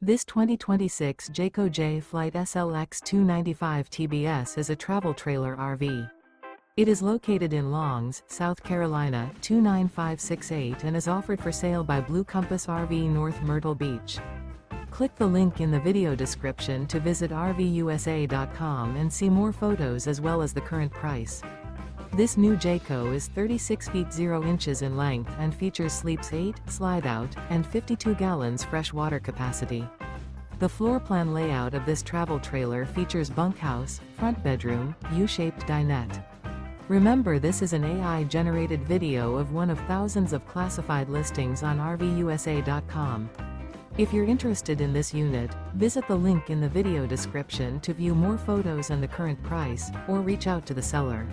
This 2026 Jayco Jay Flight SLX 295 TBS is a travel trailer RV. It is located in Longs, South Carolina 29568 and is offered for sale by Blue Compass RV North Myrtle Beach. Click the link in the video description to visit RVUSA.com and see more photos as well as the current price. This new Jayco is 36 feet 0 inches in length and features sleeps 8, Slideout, and 52 gallons fresh water capacity. The floor plan layout of this travel trailer features bunkhouse, front bedroom, U-shaped dinette. Remember, this is an AI-generated video of one of thousands of classified listings on RVUSA.com. If you're interested in this unit, visit the link in the video description to view more photos and the current price, or reach out to the seller.